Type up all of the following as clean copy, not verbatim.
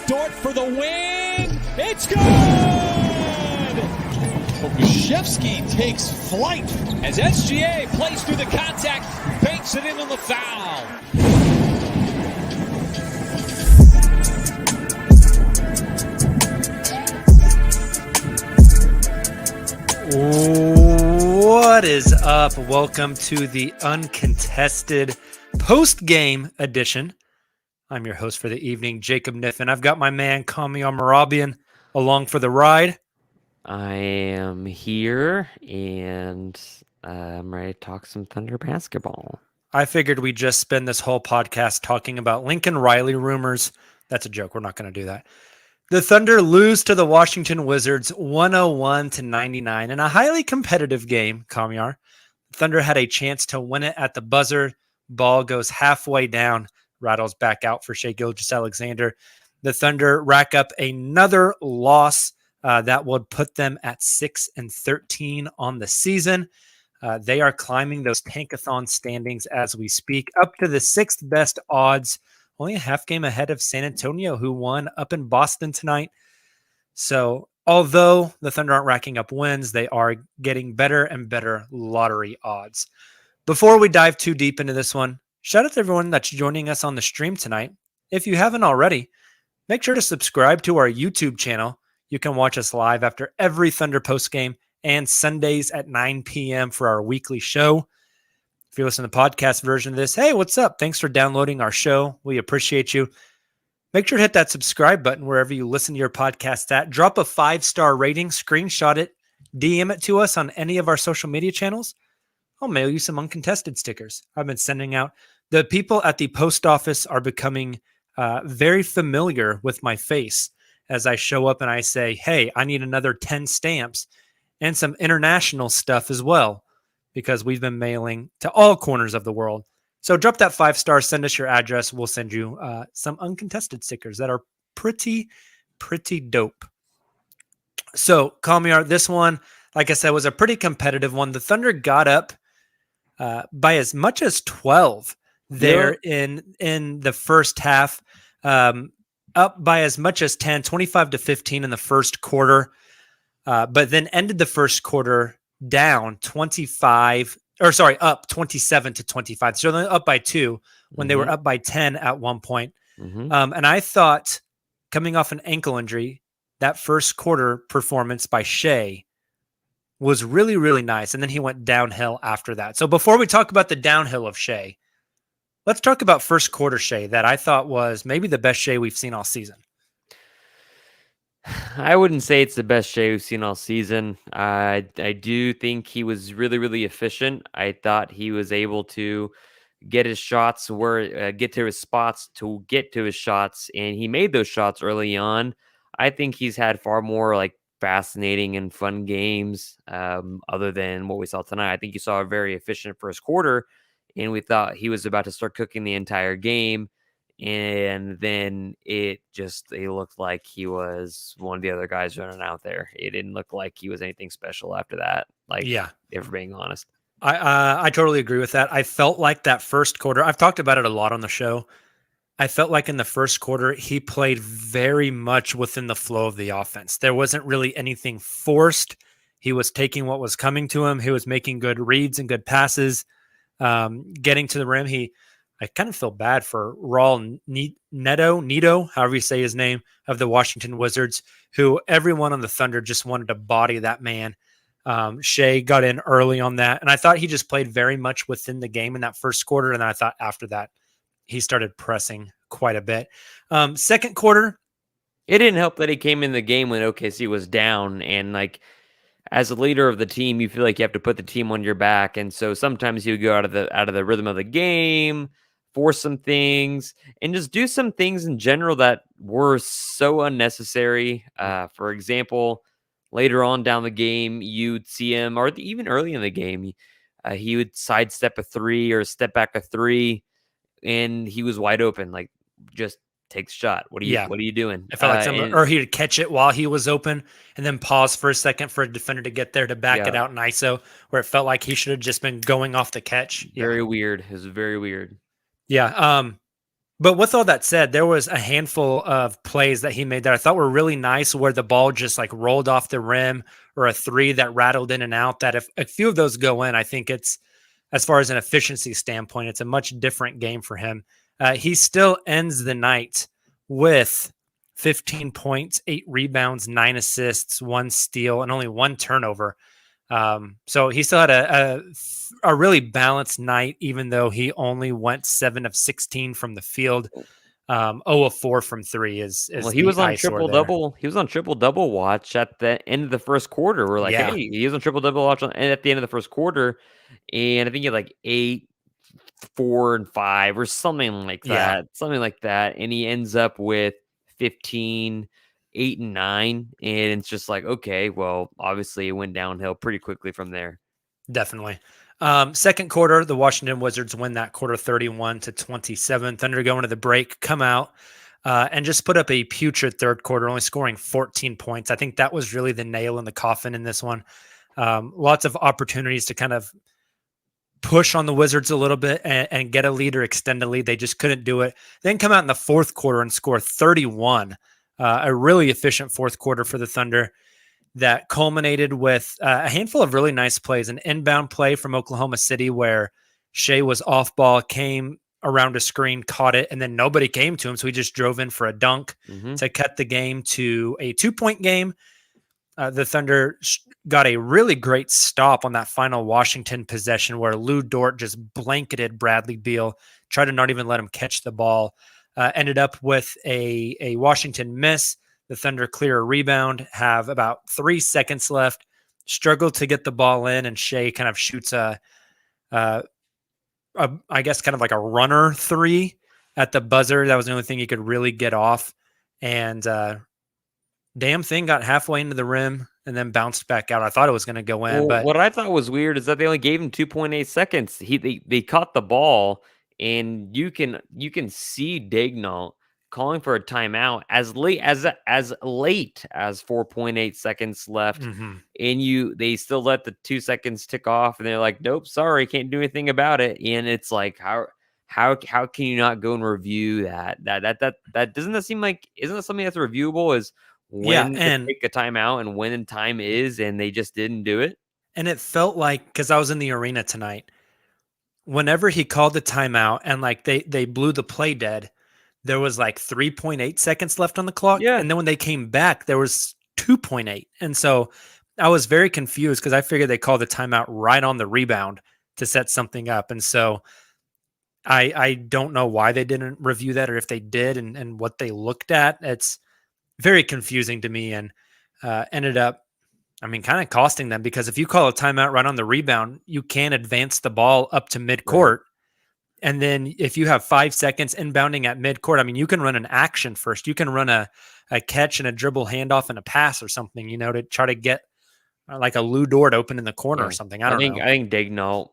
Dort for the win. It's good! Pokashevsky takes flight as SGA plays through the contact, banks it in on the foul. What is up? Welcome to the uncontested post-game edition. I'm your host for the evening, Jacob Niffen. I've got my man, Kamiar Marabian, along for the ride. I am here, and I'm ready to talk some Thunder basketball. I figured we'd just spend this whole podcast talking about Lincoln Riley rumors. That's a joke. We're not going to do that. The Thunder lose to the Washington Wizards 101-99 in a highly competitive game, Kamiar. The Thunder had a chance to win it at the buzzer. Ball goes halfway down, rattles back out for Shai Gilgeous-Alexander. The Thunder rack up another loss that would put them at 6-13 on the season. They are climbing those tankathon standings as we speak, up to the sixth best odds, only a half game ahead of San Antonio, who won up in Boston tonight. So although the Thunder aren't racking up wins, they are getting better and better lottery odds. Before we dive too deep into this one, shout out to everyone that's joining us on the stream tonight. If you haven't already, make sure to subscribe to our YouTube channel. You can watch us live after every Thunder post game and Sundays at 9 p.m. for our weekly show. If you listen to the podcast version of this, hey, what's up? Thanks for downloading our show. We appreciate you. Make sure to hit that subscribe button wherever you listen to your podcast at. Drop a 5-star rating, screenshot it, DM it to us on any of our social media channels. I'll mail you some uncontested stickers. I've been sending out. The people at the post office are becoming very familiar with my face as I show up and I say, hey, I need another 10 stamps and some international stuff as well, because we've been mailing to all corners of the world. So drop that 5-star, send us your address. We'll send you some uncontested stickers that are pretty dope. So, Kamiar, this one, like I said, was a pretty competitive one. The Thunder got up by as much as 12 there in the first half, up by as much as 10, 25-15 in the first quarter, but then ended the first quarter down up 27-25. So they're up by 2 when they were up by 10 at one point. And I thought, coming off an ankle injury, that first quarter performance by Shai was really, really nice. And then he went downhill after that. So before we talk about the downhill of Shai, let's talk about first quarter Shai that I thought was maybe the best Shai we've seen all season. I wouldn't say it's the best Shai we've seen all season. I do think he was really, really efficient. I thought he was able to get his shots get to his spots to get to his shots, and he made those shots early on. I think he's had far more like fascinating and fun games other than what we saw tonight. I think you saw a very efficient first quarter, and we thought he was about to start cooking the entire game. And then it looked like he was one of the other guys running out there. It didn't look like he was anything special after that. If we're being honest. I totally agree with that. I felt like that first quarter, I've talked about it a lot on the show. I felt like in the first quarter, he played very much within the flow of the offense. There wasn't really anything forced. He was taking what was coming to him. He was making good reads and good passes, getting to the rim. I kind of feel bad for Raul Neto, however you say his name, of the Washington Wizards, who everyone on the Thunder just wanted to body that man. Shai got in early on that, and I thought he just played very much within the game in that first quarter, and I thought after that, he started pressing quite a bit. Second quarter. It didn't help that he came in the game when OKC was down, and as a leader of the team, you feel like you have to put the team on your back, and so sometimes you go out of the rhythm of the game, force some things, and just do some things in general that were so unnecessary. For example, later on down the game, you'd see him, or even early in the game, he would sidestep a 3 or step back a 3, and he was wide open. Just takes shot. What are you doing? I felt like or he'd catch it while he was open and then pause for a second for a defender to get there to back it out in ISO, where it felt like he should have just been going off the catch. Very weird. It was very weird. Yeah. But with all that said, there was a handful of plays that he made that I thought were really nice where the ball just like rolled off the rim or a three that rattled in and out. That if a few of those go in, I think it's, as far as an efficiency standpoint, it's a much different game for him. He still ends the night with 15 points, 8 rebounds, 9 assists, 1 steal, and only 1 turnover. So he still had a really balanced night, even though he only went 7 of 16 from the field. 0 of 4 from 3 is Well, he the was on eyesore triple there. double. He was on triple double watch at the end of the first quarter. We're like, Yeah. hey, he was on triple double watch at the end of the first quarter, and I think he had like 8, 4, and 5 or something like Yeah. that. Something like that. And he ends up with 15, 8, and 9. And it's just like, okay, well, obviously it went downhill pretty quickly from there. Definitely. Second quarter, the Washington Wizards win that quarter 31-27. Thunder go into the break, come out, and just put up a putrid third quarter, only scoring 14 points. I think that was really the nail in the coffin in this one. Lots of opportunities to kind of push on the Wizards a little bit and get a lead or extend a lead. They just couldn't do it. Then come out in the fourth quarter and score 31. A really efficient fourth quarter for the Thunder that culminated with a handful of really nice plays. An inbound play from Oklahoma City where Shea was off ball, came around a screen, caught it, and then nobody came to him. So he just drove in for a dunk to cut the game to a 2-point game. The Thunder got a really great stop on that final Washington possession where Lou Dort just blanketed Bradley Beal, tried to not even let him catch the ball. Ended up with a Washington miss. The Thunder clear a rebound, have about 3 seconds left, struggle to get the ball in, and Shea kind of shoots I guess kind of like a runner 3 at the buzzer. That was the only thing he could really get off. And damn thing got halfway into the rim and then bounced back out. I thought it was going to go in, Well, but what I thought was weird is that they only gave him 2.8 seconds. They caught the ball, and you can see Daignault calling for a timeout as late as 4.8 seconds left, and they still let the 2 seconds tick off, and they're like, nope, sorry, can't do anything about it. And it's like, how can you not go and review that doesn't that seem like, isn't that something that's reviewable? Is when to take a timeout and when time is, and they just didn't do it. And it felt like, because I was in the arena tonight, whenever he called the timeout and like they blew the play dead, there was like 3.8 seconds left on the clock. Yeah. And then when they came back, there was 2.8. And so I was very confused because I figured they called the timeout right on the rebound to set something up. And so I don't know why they didn't review that, or if they did and what they looked at. It's very confusing to me, and ended up, kind of costing them, because if you call a timeout right on the rebound, you can advance the ball up to midcourt. Right. And then if you have 5 seconds inbounding at midcourt, you can run an action first. You can run a catch and a dribble handoff and a pass or something, to try to get like a Lou Dort open in the corner or something. I think Daignault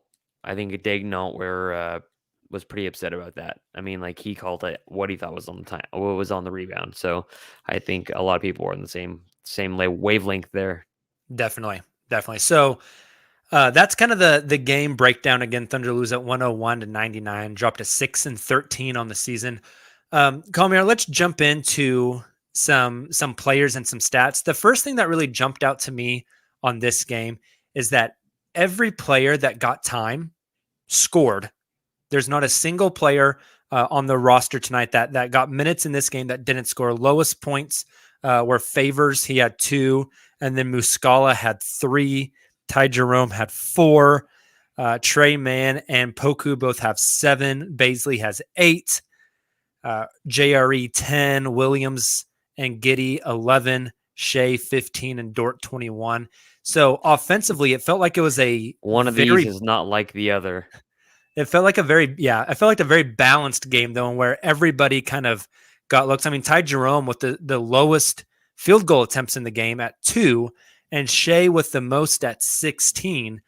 was pretty upset about that. He called it what he thought was on the time, what was on the rebound. So I think a lot of people are on the same wavelength there. Definitely. So that's kind of the game breakdown. Again, Thunder lose at 101-99, dropped to 6-13 on the season. Calmier, let's jump into some players and some stats. The first thing that really jumped out to me on this game is that every player that got time scored. There's not a single player on the roster tonight that got minutes in this game that didn't score. Lowest points were Favors. He had 2. And then Muscala had 3. Ty Jerome had 4. Trey Mann and Poku both have 7. Baisley has 8. JRE 10. Williams and Giddy 11. Shea 15 and Dort 21. So offensively, it felt like it was one of these is not like the other. It felt like a very balanced game, though, where everybody kind of got looks. Ty Jerome with the lowest field goal attempts in the game at 2, and Shea with the most at 16.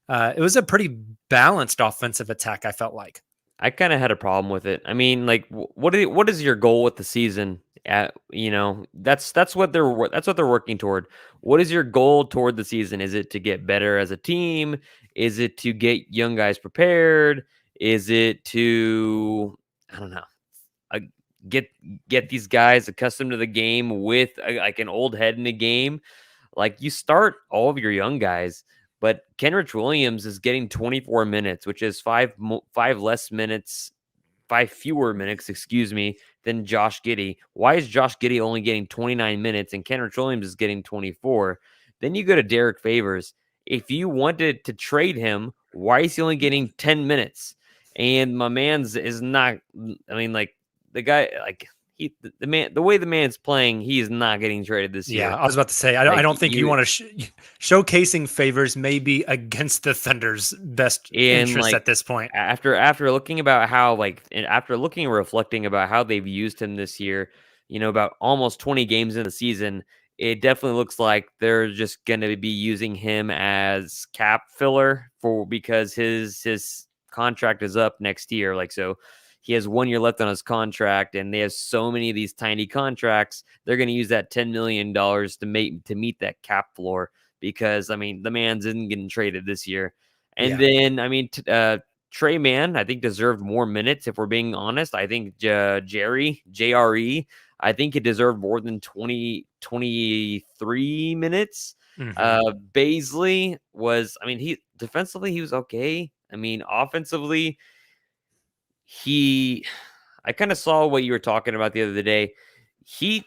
It was a pretty balanced offensive attack, I felt like. I kind of had a problem with it. What is your goal with the season? That's what they're working toward. What is your goal toward the season? Is it to get better as a team? Is it to get young guys prepared? Is it to, I don't know. get these guys accustomed to the game with like an old head in the game. Like, you start all of your young guys, but Kenrich Williams is getting 24 minutes, which is five fewer minutes, excuse me, than Josh Giddy. Why is Josh Giddy only getting 29 minutes and Kenrich Williams is getting 24? Then you go to Derek Favors. If you wanted to trade him, why is he only getting 10 minutes? And my man's is not, I mean, like, the guy, like, the way the man's playing, he is not getting traded this year. Yeah, I was about to say, I don't think you want to showcasing Favors may be against the Thunder's best interest at this point. After looking about how, like, and after looking and reflecting about how they've used him this year, about almost 20 games in the season, it definitely looks like they're just going to be using him as cap filler because his contract is up next year. Like, so he has 1 year left on his contract, and they have so many of these tiny contracts. They're going to use that $10 million to meet that cap floor because, I mean, the man's isn't getting traded this year. And then, I mean, Trey Mann, I think, deserved more minutes, if we're being honest. I think JRE, I think he deserved more than 23 minutes. Baisley was, I mean, defensively, he was okay. I mean, offensively, I kind of saw what you were talking about the other day. He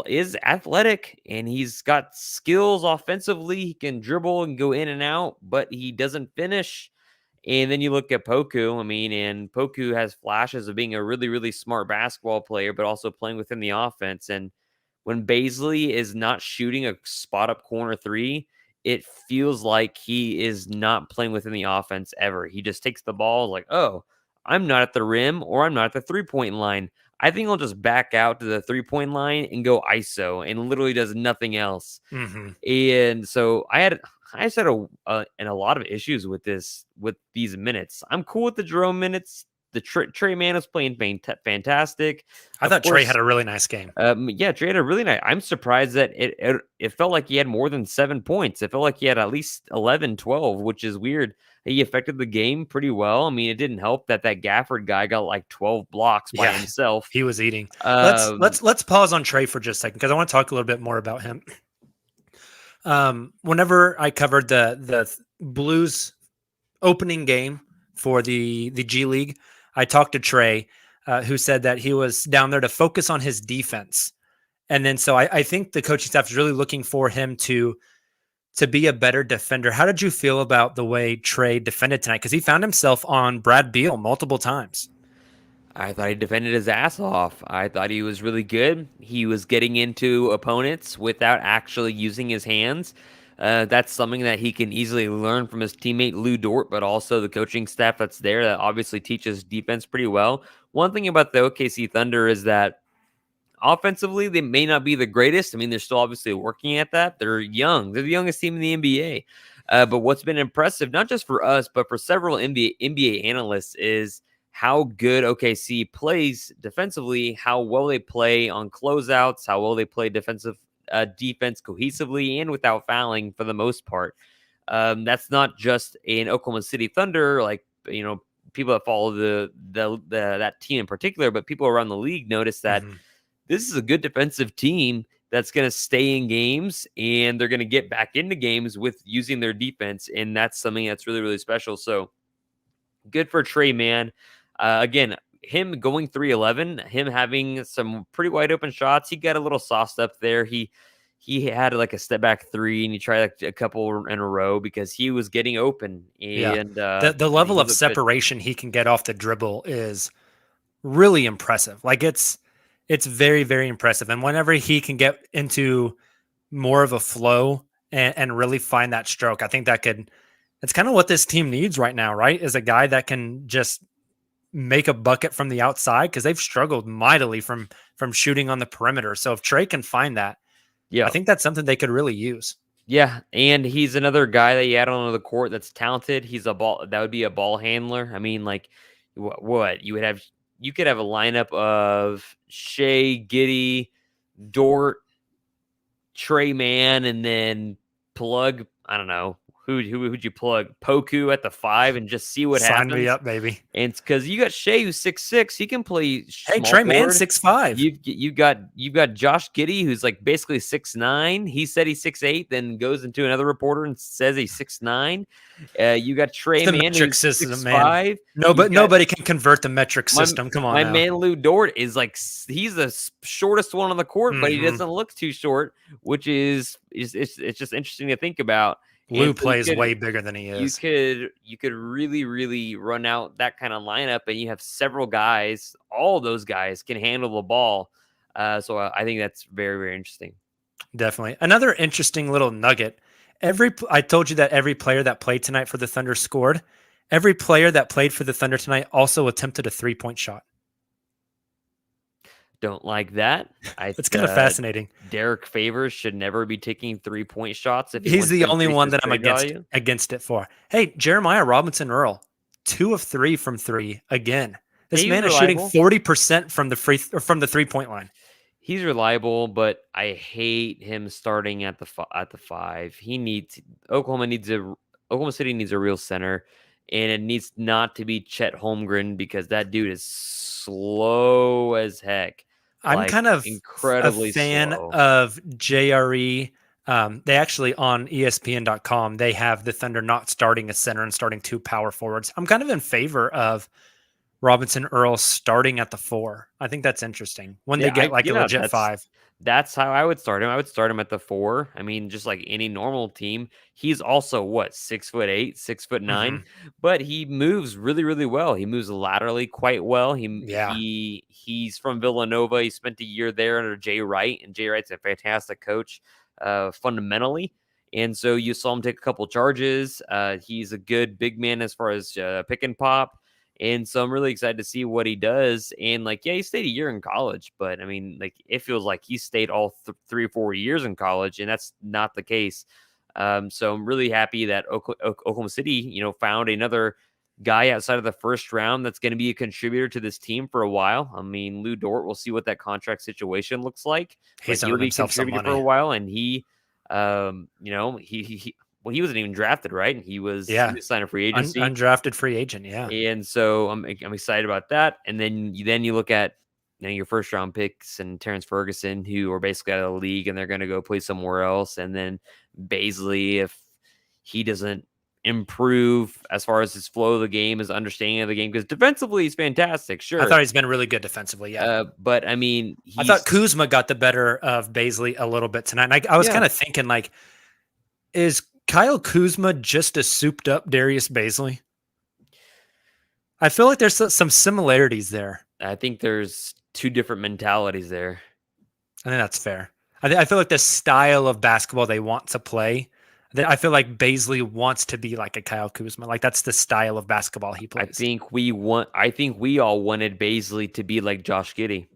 is athletic and he's got skills offensively. He can dribble and go in and out, but he doesn't finish. And then you look at Poku. I mean, and Poku has flashes of being a really, really smart basketball player, but also playing within the offense. And when Baisley is not shooting a spot up corner three, it feels like he is not playing within the offense ever. He just takes the ball like, oh, I'm not at the rim or I'm not at the 3-point line. I think I'll just back out to the 3-point line and go ISO and literally does nothing else. And so I just had a lot of issues with these minutes. I'm cool with the Jerome minutes. The Trey Mann is playing fantastic. I thought Trey had a really nice game. Yeah, Trey had a really nice. I'm surprised that it felt like he had more than 7 points. It felt like he had at least 11, 12, which is weird. He affected the game pretty well. I mean, it didn't help that Gafford guy got like 12 blocks by himself. He was eating. Let's pause on Trey for just a second because I want to talk a little bit more about him. Whenever I covered the Blues opening game for the G League, I talked to Trey, who said that he was down there to focus on his defense. And then so I think the coaching staff is really looking for him to be a better defender. How did you feel about the way Trey defended tonight? Because he found himself on Brad Beal multiple times. I thought he defended his ass off. I thought he was really good. He was getting into opponents without actually using his hands. That's something that he can easily learn from his teammate Lou Dort, but also the coaching staff that's there that obviously teaches defense pretty well. One thing about the OKC Thunder is that offensively, they may not be the greatest. I mean, they're still obviously working at that. They're young. They're the youngest team in the NBA. But what's been impressive, not just for us, but for several NBA analysts, is how good OKC plays defensively, how well they play on closeouts, how well they play defense cohesively and without fouling for the most part. That's not just in Oklahoma City Thunder, like, people that follow that team in particular, but people around the league notice that this is a good defensive team that's going to stay in games and they're going to get back into games with using their defense. And that's something that's really, really special. So good for Trey Mann. Again, him going 3-11, him having some pretty wide open shots. He got a little sauced up there. He had like a step back three and he tried like a couple in a row because he was getting open. And the level of separation he can get off the dribble is really impressive. Like it's very, very impressive. And whenever he can get into more of a flow and really find that stroke, I think it's kind of what this team needs right now, right? Is a guy that can just make a bucket from the outside because they've struggled mightily from shooting on the perimeter. So if Trey can find that, I think that's something they could really use. Yeah, and he's another guy that you add onto the court that's talented. That would be a ball handler. I mean, like, what you could have a lineup of Shea, Giddy, Dort, Trey Mann, and then plug, I don't know, who'd you plug? Poku at the 5 and just see what Sign happens. me up, baby. And it's because you got Shea who's 6'6", he can play Hey, small Trey Mann, forward. 6'5". You've got Josh Giddy who's like basically 6'9". He said he's 6'8", then goes into another reporter and says he's 6'9". You got Trey The Mann metric who's system, 6'5". man. Nobody can convert the metric system. Come on, my now. man Lou Dort is like he's the shortest one on the court, but he doesn't look too short, which is it's just interesting to think about. Lou And so plays way bigger than he is. You could really run out that kind of lineup, and you have several guys. All those guys can handle the ball. So I think that's very interesting. Definitely. Another interesting little nugget. I told you that every player that played tonight for the Thunder scored. Every player that played for the Thunder tonight also attempted a 3-point shot. Don't like that. It's kind of fascinating. Derek Favors should never be taking 3-point shots. If he's the only one that I'm against it for. Hey, Jeremiah Robinson Earl, 2 of 3 from 3 again. This man is shooting 40% from the 3-point line. He's reliable, but I hate him starting at the 5. Oklahoma City needs a real center, and it needs not to be Chet Holmgren because that dude is slow as heck. I'm kind of incredibly a fan of JRE. They actually on ESPN.com, they have the Thunder not starting a center and starting 2 power forwards. I'm kind of in favor of Robinson Earl starting at the 4. I think that's interesting when they get a legit 5. That's how I would start him. I would start him at the 4. I mean, just like any normal team. He's also 6'8", 6'9", but he moves really well. He moves laterally quite well. He's from Villanova. He spent a year there under Jay Wright, and Jay Wright's a fantastic coach, fundamentally. And so you saw him take a couple charges. He's a good big man as far as pick and pop. And so I'm really excited to see what he does. And he stayed a year in college, but I mean, it feels like he stayed all 3 or 4 years in college, and that's not the case. So I'm really happy that Oklahoma City, found another guy outside of the first round that's going to be a contributor to this team for a while. I mean, Lou Dort, we'll see what that contract situation looks like. He'll be contributing for a while, and he wasn't even drafted, right? And he was signed a free agency. Undrafted free agent, yeah. And so I'm excited about that. And then you look at your first round picks and Terrence Ferguson, who are basically out of the league and they're going to go play somewhere else. And then Baisley, if he doesn't improve as far as his flow of the game, his understanding of the game, because defensively he's fantastic. Sure, I thought he's been really good defensively. Yeah, but I mean, I thought Kuzma got the better of Baisley a little bit tonight. And I was kind of thinking, is Kyle Kuzma just a souped up Darius Baisley? I feel like there's some similarities there. I think there's 2 different mentalities there. I think that's fair. I feel like the style of basketball they want to play, I feel like Baisley wants to be like a Kyle Kuzma. That's the style of basketball he plays. I think we all wanted Baisley to be like Josh Giddy.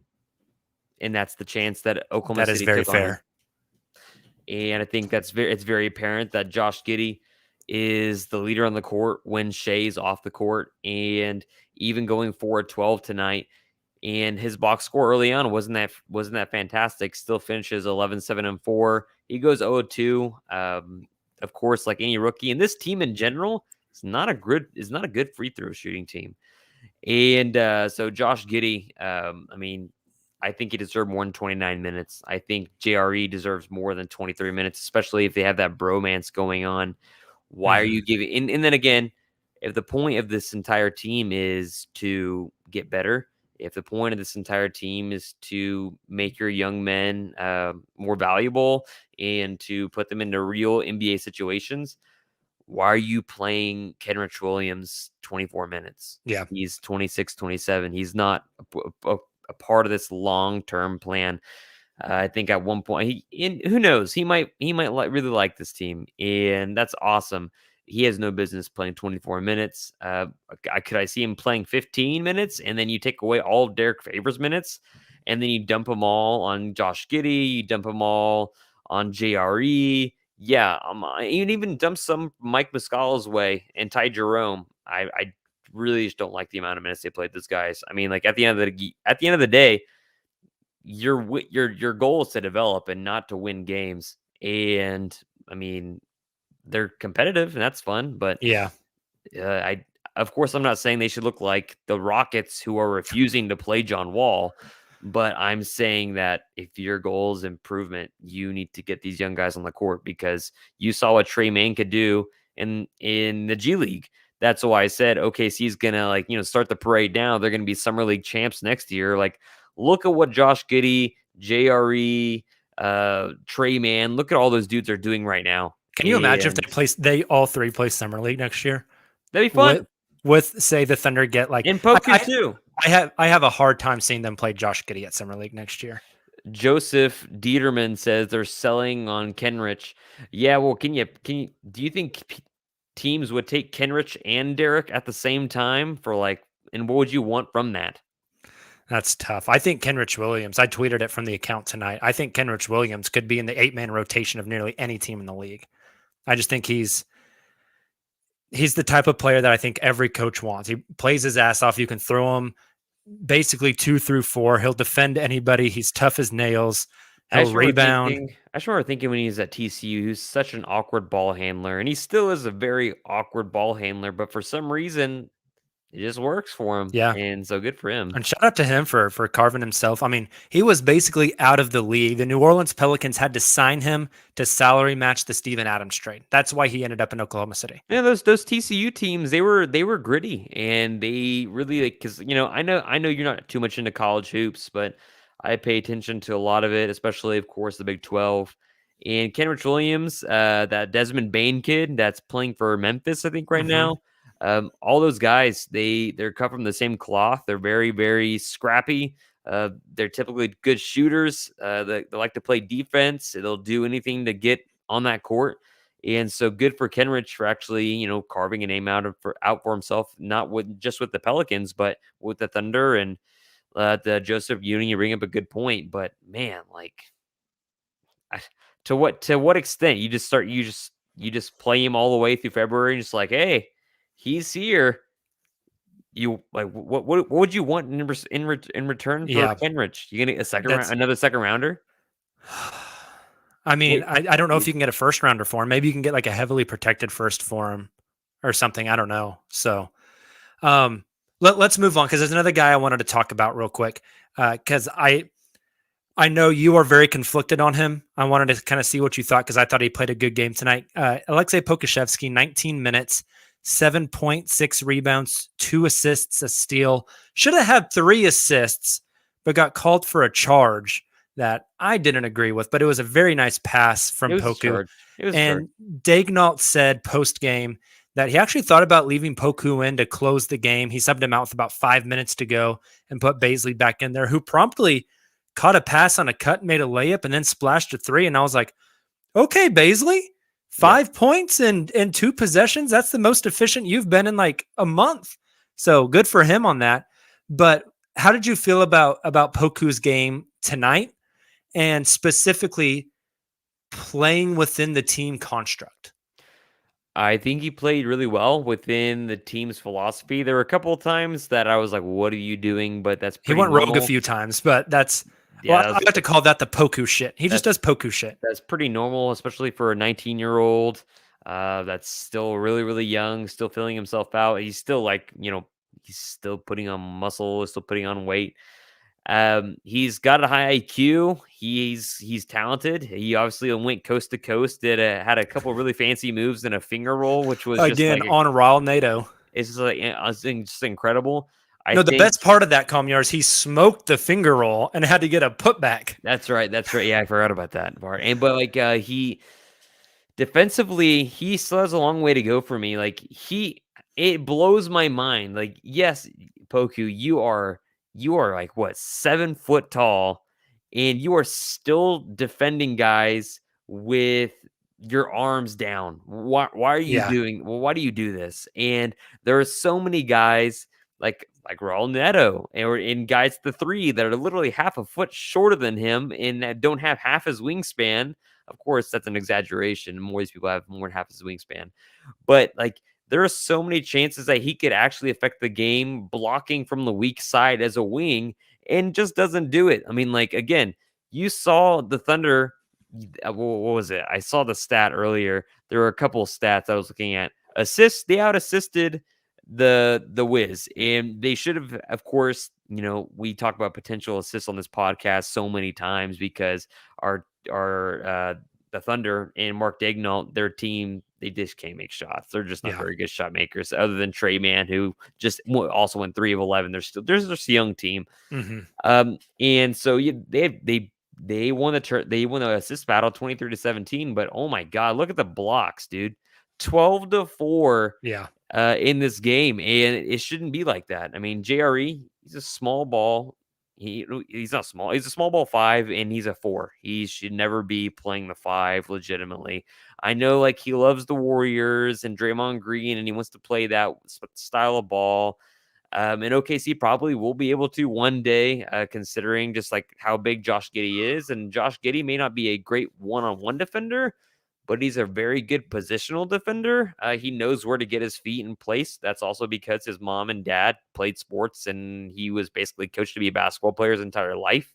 And that's the chance that Oklahoma City took on. That is very fair. And I think it's very apparent that Josh Giddy is the leader on the court when Shea's off the court, and even going forward 12 tonight. And his box score early on wasn't that fantastic. Still finishes 11-7-4. He goes 0-2. Of course, like any rookie, and this team in general is not a good free throw shooting team. And so Josh Giddy, I think he deserved more than 29 minutes. I think JRE deserves more than 23 minutes, especially if they have that bromance going on. Why are you giving? And then again, if the point of this entire team is to get better, if the point of this entire team is to make your young men more valuable and to put them into real NBA situations, why are you playing Kenrich Williams 24 minutes? Yeah. He's 26, 27. He's not a part of this long-term plan. I think at one point, who knows, he might really like this team, and that's awesome. He has no business playing 24 minutes. Could I see him playing 15 minutes, and then you take away all of Derek Favors' minutes, and then you dump them all on Josh Giddy, you dump them all on JRE. Yeah, you even dump some Mike Muscala's way and Ty Jerome. I really just don't like the amount of minutes they played these guys. I mean, at the end of the day, your goal is to develop and not to win games. And I mean, they're competitive and that's fun. But Yeah. Of course, I'm not saying they should look like the Rockets who are refusing to play John Wall, but I'm saying that if your goal is improvement, you need to get these young guys on the court because you saw what Trey Mann could do in the G League. That's why I said OKC's gonna start the parade now. They're gonna be summer league champs next year. Like, look at what Josh Giddy, JRE, Trey Mann, look at all those dudes are doing right now. Can you imagine if And they all three play summer league next year? that'd be With fun. say the Thunder get like And Poku too. I have a hard time seeing them play Josh Giddy at summer league next year. Joseph Dieterman says they're selling on Kenrich. Yeah, well, do you think teams would take Kenrich and Derek at the same time and what would you want from that? That's tough. I think Kenrich Williams, I tweeted it from the account tonight. I think Kenrich Williams could be in the 8-man rotation of nearly any team in the league. I just think he's the type of player that I think every coach wants. He plays his ass off. You can throw him basically 2 through 4. He'll defend anybody. He's tough as nails. He'll rebound. I just remember thinking when he was at TCU, he was such an awkward ball handler, and he still is a very awkward ball handler, but for some reason, it just works for him. Yeah. And so good for him. And shout out to him for carving himself. I mean, he was basically out of the league. The New Orleans Pelicans had to sign him to salary match the Steven Adams trade. That's why he ended up in Oklahoma City. Yeah, those TCU teams, they were gritty and they really because I know you're not too much into college hoops, but I pay attention to a lot of it, especially of course the Big 12. And Kenrich Williams, that Desmond Bane kid that's playing for Memphis, I think right now. All those guys, they're cut from the same cloth. They're very, very scrappy. They're typically good shooters. They like to play defense. They'll do anything to get on that court. And so good for Kenrich for actually, carving a name out for himself, not just with the Pelicans, but with the Thunder and the Joseph Ewing. You bring up a good point, but man, to what extent you just play him all the way through February and just like, hey, he's here. You what would you want in return for Kenrich? You gonna another second rounder? I mean, I don't know if you can get a first rounder for him. Maybe you can get like a heavily protected first for him or something. I don't know. So let's move on because there's another guy I wanted to talk about real quick because I know you are very conflicted on him. I wanted to kind of see what you thought because I thought he played a good game tonight. Alexei Pokashevsky, 19 minutes, 7.6 rebounds, 2 assists, a steal. Should have had 3 assists, but got called for a charge that I didn't agree with, but it was a very nice pass from Poku. And Daignault said post-game that he actually thought about leaving Poku in to close the game. He subbed him out with about 5 minutes to go and put Bazley back in there, who promptly caught a pass on a cut, made a layup, and then splashed a 3. And I was like, okay, Bazley, 5 points in 2 possessions. That's the most efficient you've been in like a month. So good for him on that. But how did you feel about Poku's game tonight and specifically playing within the team construct? I think he played really well within the team's philosophy. There were a couple of times that I was like, what are you doing? But that's pretty He went normal. rogue a few times, but that's I like to call that the Poku shit. He just does Poku shit. That's pretty normal, especially for a 19-year-old that's still really, really young, still filling himself out. He's still he's still putting on muscle, still putting on weight. He's got a high IQ. He's talented. He obviously went coast to coast. Had a couple really fancy moves and a finger roll, which was again on Raul Nato. It's just incredible. The best part of that, Comyars, he smoked the finger roll and had to get a putback. That's right. Yeah, I forgot about that part. He defensively, he still has a long way to go for me. It blows my mind. Yes, Poku, you are like what 7 foot tall, and you are still defending guys with your arms down. Why are you doing? Well, why do you do this? And there are so many guys like Raul Neto or in guys the 3 that are literally half a foot shorter than him and that don't have half his wingspan. Of course, that's an exaggeration. More of these people have more than half his wingspan, but there are so many chances that he could actually affect the game blocking from the weak side as a wing and just doesn't do it. I mean, again, you saw the Thunder what was it? I saw the stat earlier. There were a couple of stats I was looking at. Assists, they out assisted the Wiz, and they should have, of course. We talk about potential assists on this podcast so many times because our the Thunder and Mark Daigneault, their team, they just can't make shots. They're just not very good shot makers, other than Trey Mann, who just also went 3 of 11. There's just a young team, and so they won the assist battle 23-17. But oh my god, look at the blocks, dude, 12-4. Yeah. In this game, and it shouldn't be like that. I mean, JRE, he's a small ball. He's not small. He's a small ball 5, and he's a 4. He should never be playing the 5 legitimately. I know, like, he loves the Warriors and Draymond Green, and he wants to play that style of ball. And OKC probably will be able to one day, considering just like how big Josh Giddy is. And Josh Giddy may not be a great one-on-one defender, but he's a very good positional defender. He knows where to get his feet in place. That's also because his mom and dad played sports, and he was basically coached to be a basketball player his entire life.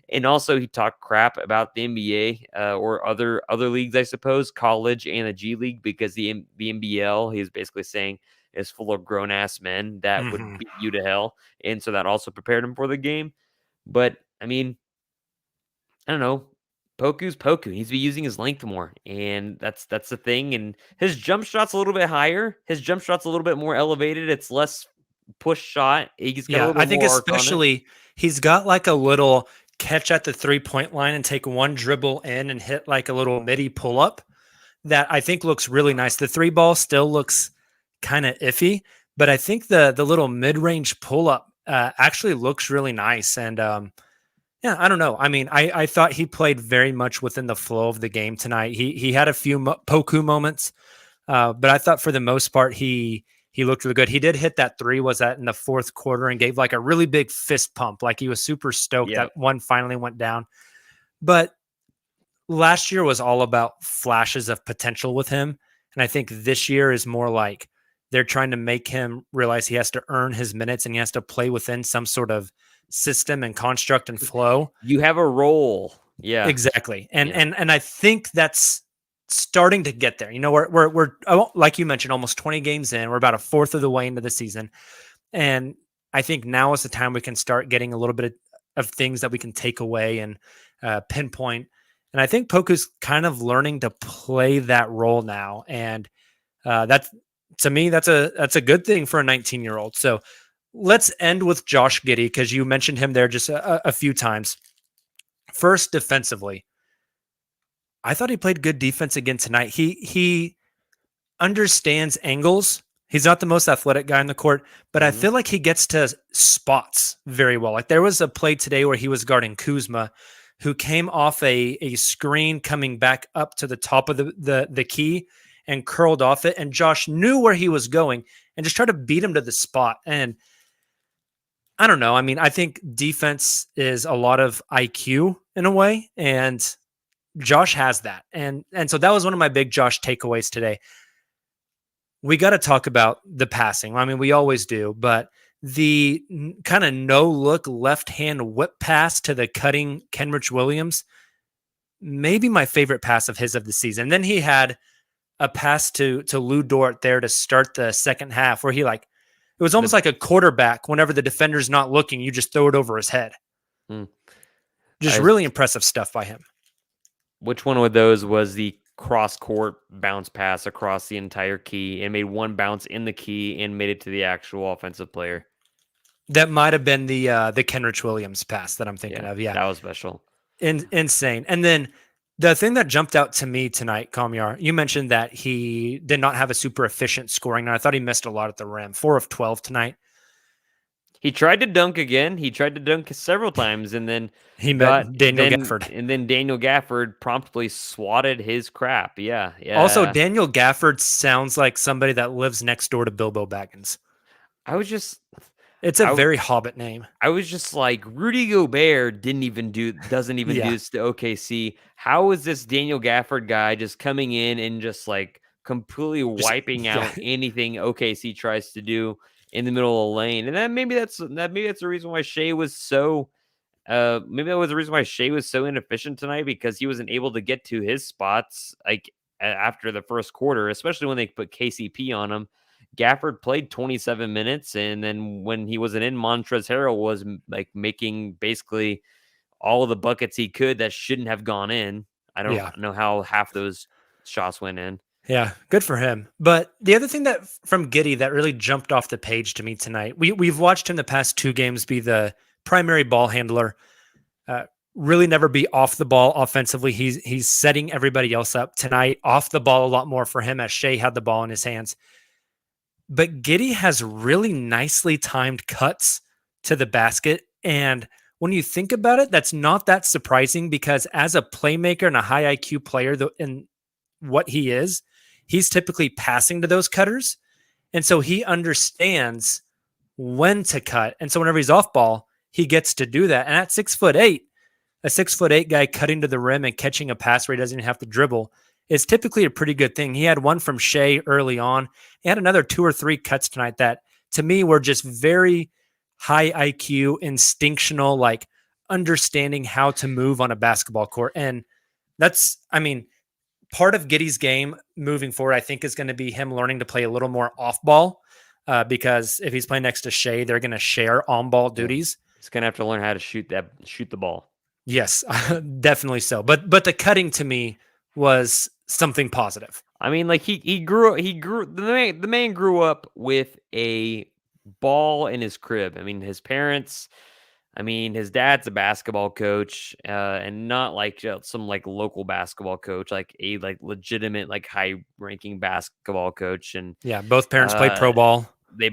And also, he talked crap about the NBA or other leagues, I suppose, college and the G League, because the NBL, he was basically saying, is full of grown ass men that would beat you to hell, and so that also prepared him for the game. But I mean, I don't know. Poku's Poku. He needs to be using his length more, and that's the thing. And his jump shot's a little bit higher. His jump shot's a little bit more elevated. It's less push shot. He's got a little I think more arc on it. especially he's got like a little catch at the 3-point line and take one dribble in and hit like a little midi pull up that I think looks really nice. The 3 ball still looks kind of iffy, but I think the little mid range pull up actually looks really nice. And yeah, I don't know. I mean, I thought he played very much within the flow of the game tonight. He had a few Poku moments, but I thought for the most part he looked really good. He did hit that 3, was that in the 4th quarter, and gave like a really big fist pump. Like he was super stoked that one finally went down. But last year was all about flashes of potential with him. And I think this year is more like they're trying to make him realize he has to earn his minutes and he has to play within some sort of system and construct and flow. You have a role. Yeah, exactly. And I think that's starting to get there. We're like you mentioned, almost 20 games in. We're about a fourth of the way into the season. And I think now is the time we can start getting a little bit of things that we can take away and pinpoint. And I think Poku's kind of learning to play that role now. And that's, to me, that's a good thing for a 19-year-old. So let's end with Josh Giddy, because you mentioned him there just a few times. First, defensively, I thought he played good defense again tonight. He understands angles. He's not the most athletic guy on the court, but I feel like he gets to spots very well. Like there was a play today where he was guarding Kuzma, who came off a screen coming back up to the top of the key and curled off it. And Josh knew where he was going and just tried to beat him to the spot. And I don't know. I mean, I think defense is a lot of IQ in a way, and Josh has that. And so that was one of my big Josh takeaways today. We got to talk about the passing. I mean, we always do, but the kind of no-look left-hand whip pass to the cutting Kenrich Williams, maybe my favorite pass of his of the season. Then he had a pass to Lou Dort there to start the second half where it was almost like a quarterback. Whenever the defender's not looking, you just throw it over his head. Just really impressive stuff by him. Which one of those was the cross-court bounce pass across the entire key and made one bounce in the key and made it to the actual offensive player? That might have been the Kenrich Williams pass that I'm thinking of. Yeah, that was special. Insane. And then the thing that jumped out to me tonight, Kamyar, you mentioned that he did not have a super efficient scoring night. I thought he missed a lot at the rim. 4 of 12 tonight. He tried to dunk again. He tried to dunk several times, and then he met Daniel Gafford. And then Daniel Gafford promptly swatted his crap. Yeah. Also, Daniel Gafford sounds like somebody that lives next door to Bilbo Baggins. It's a very Hobbit name. I was just like, Rudy Gobert doesn't even do this to OKC. How is this Daniel Gafford guy just coming in and just like completely wiping out anything OKC tries to do in the middle of the lane? And maybe that's the reason why Shea was so maybe that was the reason why Shea was so inefficient tonight, because he wasn't able to get to his spots like after the first quarter, especially when they put KCP on him. Gafford played 27 minutes, and then when he wasn't in, Montrezl Harrell was like making basically all of the buckets he could that shouldn't have gone in. I don't know how half those shots went in. Yeah, good for him. But the other thing that from Giddy that really jumped off the page to me tonight, we've watched him the past 2 games be the primary ball handler, really never be off the ball offensively. He's setting everybody else up tonight, off the ball a lot more for him as Shea had the ball in his hands. But Giddy has really nicely timed cuts to the basket. And when you think about it, that's not that surprising, because as a playmaker and a high IQ player in what he is, he's typically passing to those cutters. And so he understands when to cut. And so whenever he's off ball, he gets to do that. And at 6'8", a 6'8" guy cutting to the rim and catching a pass where he doesn't even have to dribble is typically a pretty good thing. He had one from Shea early on. He had another 2 or 3 cuts tonight that, to me, were just very high IQ, instinctual, like understanding how to move on a basketball court. And that's, part of Giddy's game moving forward, I think, is going to be him learning to play a little more off ball, because if he's playing next to Shea, they're going to share on ball duties. He's going to have to learn how to shoot the ball. Yes, definitely so. But the cutting to me was something positive. Like the man grew up with a ball in his crib. His parents, his dad's a basketball coach, and not like some like local basketball coach, like a legitimate high ranking basketball coach. And yeah, both parents played pro ball. They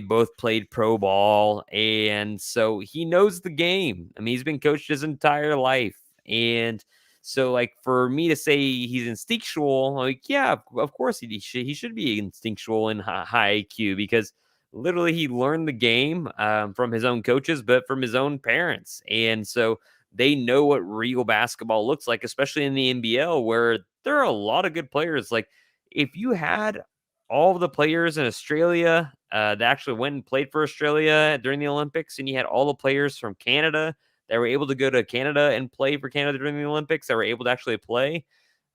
both played pro ball, and so he knows the game. He's been coached his entire life, and so for me to say he's instinctual, yeah, of course he should be instinctual and high IQ, because literally he learned the game from his own coaches, but from his own parents. And so they know what real basketball looks like, especially in the NBL, where there are a lot of good players. Like, if you had all of the players in Australia that actually went and played for Australia during the Olympics, and you had all the players from Canada that were able to go to Canada and play for Canada during the Olympics, that were able to actually play,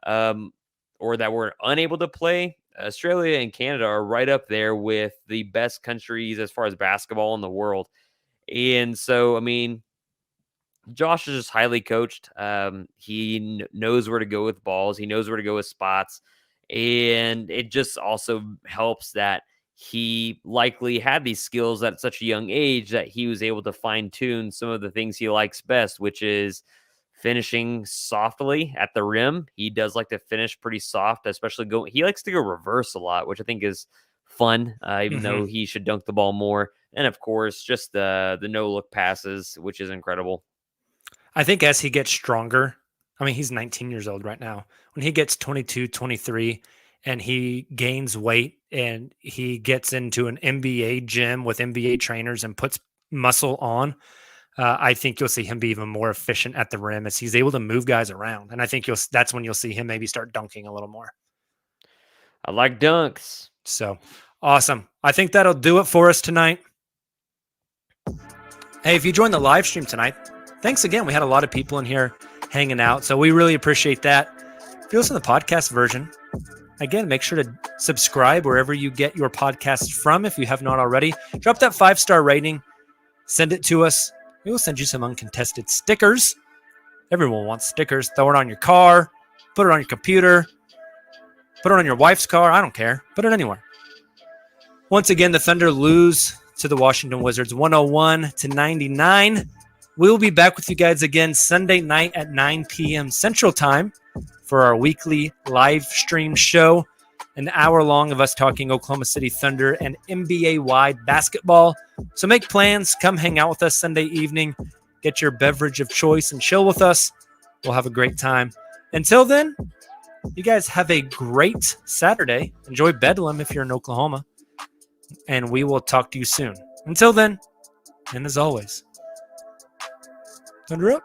or that were unable to play, Australia and Canada are right up there with the best countries as far as basketball in the world. And so, Josh is just highly coached. He knows where to go with balls. He knows where to go with spots. And it just also helps that he likely had these skills at such a young age that he was able to fine tune some of the things he likes best, which is finishing softly at the rim. He does like to finish pretty soft, especially he likes to go reverse a lot, which I think is fun, even though he should dunk the ball more. And of course, just the no-look passes, which is incredible. I think as he gets stronger, he's 19 years old right now. When he gets 22, 23, and he gains weight and he gets into an NBA gym with NBA trainers and puts muscle on, I think you'll see him be even more efficient at the rim as he's able to move guys around. And I think that's when you'll see him maybe start dunking a little more. I like dunks. So awesome. I think that'll do it for us tonight. Hey, if you joined the live stream tonight, thanks again. We had a lot of people in here hanging out, so we really appreciate that. If you listen to the podcast version, again, make sure to subscribe wherever you get your podcasts from if you have not already. Drop that 5-star rating. Send it to us. We will send you some uncontested stickers. Everyone wants stickers. Throw it on your car. Put it on your computer. Put it on your wife's car. I don't care. Put it anywhere. Once again, the Thunder lose to the Washington Wizards 101-99. We'll be back with you guys again Sunday night at 9 p.m. Central Time for our weekly live stream show. An hour long of us talking Oklahoma City Thunder and NBA-wide basketball. So make plans. Come hang out with us Sunday evening. Get your beverage of choice and chill with us. We'll have a great time. Until then, you guys have a great Saturday. Enjoy Bedlam if you're in Oklahoma. And we will talk to you soon. Until then, and as always, Thunder up.